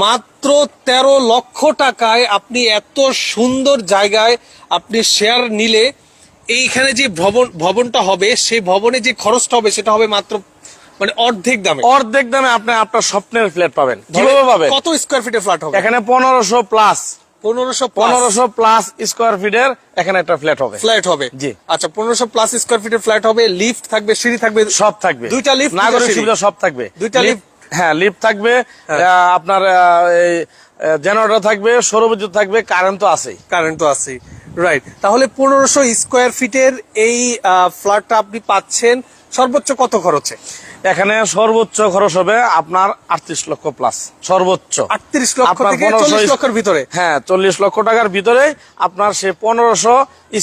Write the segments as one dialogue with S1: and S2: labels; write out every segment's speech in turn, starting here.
S1: মাত্র 13 লক্ষ টাকায় আপনি এত সুন্দর জায়গায় আপনি শেয়ার নিলে এইখানে যে ভবনটা হবে সেই ভবনে যে খরচটা হবে সেটা হবে মাত্র মানে অর্ধেক দামে
S2: আপনি আপনার স্বপ্নের ফ্ল্যাট পাবেন। কিভাবে পাবেন?
S1: কত স্কয়ার ফিটের ফ্ল্যাট হবে
S2: এখানে 1500 প্লাস
S1: 1500
S2: প্লাস স্কয়ার ফিটের এখানে একটা ফ্ল্যাট হবে।
S1: জি, আচ্ছা 1500 প্লাস স্কয়ার ফিটের ফ্ল্যাট হবে, লিফট থাকবে, সিঁড়ি থাকবে,
S2: সব থাকবে,
S1: দুইটা লিফট,
S2: নাগরিক সুবিধা সব থাকবে,
S1: দুইটা লিফট,
S2: হ্যাঁ লিফট থাকবে, আপনার জেনারেটর থাকবে, সৌরবিদ্যুৎ থাকবে, কারেন্ট তো আছেই।
S1: রাইট, তাহলে 1500 স্কয়ার ফিটের এই ফ্ল্যাটটা আপনি পাচ্ছেন সর্বোচ্চ কত খরচে?
S2: এখানে সর্বোচ্চ খরচ হবে আপনার 38 লক্ষ প্লাস, সর্বোচ্চ
S1: 38 লক্ষ থেকে 40 লক্ষের ভিতরে।
S2: হ্যাঁ, 40 লক্ষ টাকার ভিতরে আপনার সে 1500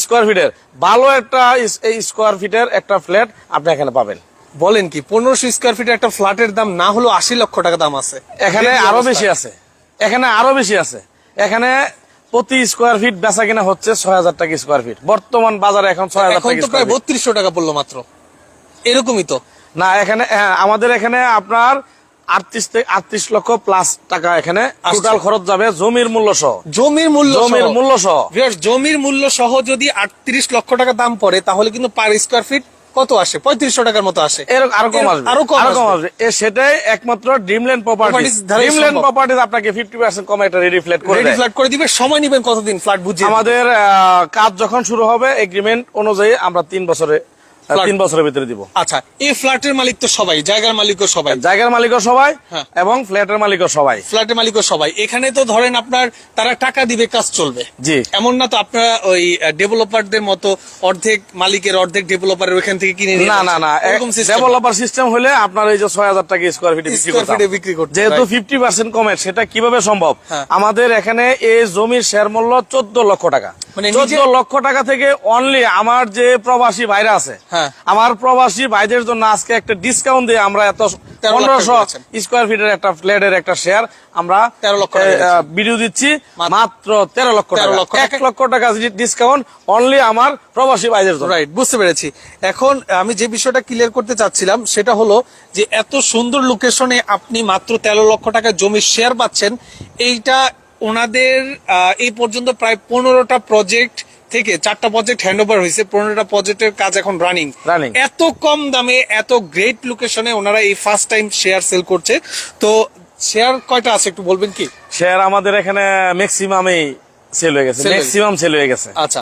S2: স্কয়ার ফিটের ভালো একটা স্কয়ার ফিটের একটা ফ্ল্যাট আপনি এখানে পাবেন।
S1: বলেন কি, 1500 স্কয়ার ফিটের একটা ফ্ল্যাটের দাম না হলো 80 লক্ষ টাকা দাম আছে?
S2: এখানে আরো বেশি আছে, এখানে প্রতি স্কয়ার ফিট বেচা কিনা হচ্ছে 6000 টাকা স্কয়ার ফিট, বর্তমান বাজারে এখন 6000 টাকা,
S1: এখন তো প্রায় 3200 টাকা পড়লো মাত্র, এরকমই তো
S2: না? এখানে আমাদের এখানে আপনার 38 লক্ষ প্লাস টাকা এখানে টোটাল খরচ যাবে, জমির মূল্য সহ।
S1: জমির মূল্য সহ যদি 38 লক্ষ টাকা দাম পড়ে তাহলে কিন্তু পার স্কয়ার ফিট কত আসে? 3500 টাকার মতো আসে।
S2: আরো কম আসবে। সেটাই একমাত্র ড্রিমল্যান্ড প্রপার্টিজ আপনাকে 50% কমে একটা রেডি ফ্ল্যাট
S1: করে দিবে। সময় নেবেন কতদিন ফ্ল্যাট বুঝিয়ে?
S2: আমাদের কাজ যখন শুরু হবে এগ্রিমেন্ট অনুযায়ী আমরা 3 বছরের ভিতরে দিব।
S1: আচ্ছা, এই ফ্ল্যাটের মালিক তো সবাই, জায়গার মালিকও সবাই,
S2: এবং ফ্ল্যাটের মালিকও সবাই।
S1: এখানে তো ধরেন আপনার তারা টাকা দিবে, কাজ চলবে।
S2: জি,
S1: এমন না তো আপনারা ওই ডেভেলপারদের মতো অর্ধেক মালিকের অর্ধেক ডেভেলপারের ওইখান থেকে কিনে নিয়ে?
S2: না, এরকম ডেভেলপার সিস্টেম হলে আপনার এই যে 6000 টাকা স্কয়ার ফিটে বিক্রি করতে, যেহেতু 50% কমে, সেটা কিভাবে সম্ভব? আমাদের এখানে এই জমির শেয়ার মূল্য 14 লক্ষ টাকা, মানে 14 লক্ষ টাকা থেকে অনলি আমার যে প্রবাসী ভাইরা আছে, আমার প্রবাসী ভাইদের জন্য আজকে একটা ডিসকাউন্ট দিয়ে আমরা এত 1500 স্কয়ার ফিটের একটা ফ্ল্যাটের একটা শেয়ার আমরা
S1: 13 লক্ষ
S2: ভিডিও দিচ্ছি মাত্র 13 লক্ষ টাকা, 1 লক্ষ টাকা ডিসকাউন্ট অনলি আমার প্রবাসী ভাইদের জন্য।
S1: রাইট, বুঝতে পেরেছি। এখন আমি যে বিষয়টা ক্লিয়ার করতে চাচ্ছিলাম সেটা হলো যে এত সুন্দর লোকেশনে আপনি মাত্র 13 লক্ষ টাকা জমির শেয়ার পাচ্ছেন। এইটা ওনাদের এই পর্যন্ত প্রায় 15টা প্রজেক্ট থেকে 4টা প্রজেক্ট হ্যান্ডওভার হয়েছে, 15টা প্রজেক্টের কাজ এখন রানিং। এত কম দামে এত গ্রেট লোকেশনে ওনারা এই ফার্স্ট টাইম শেয়ার সেল করছে। তো শেয়ার কয়টা আছে একটু বলবেন কি?
S2: শেয়ার আমাদের এখানে ম্যাক্সিমাম সেল হয়ে গেছে। আচ্ছা।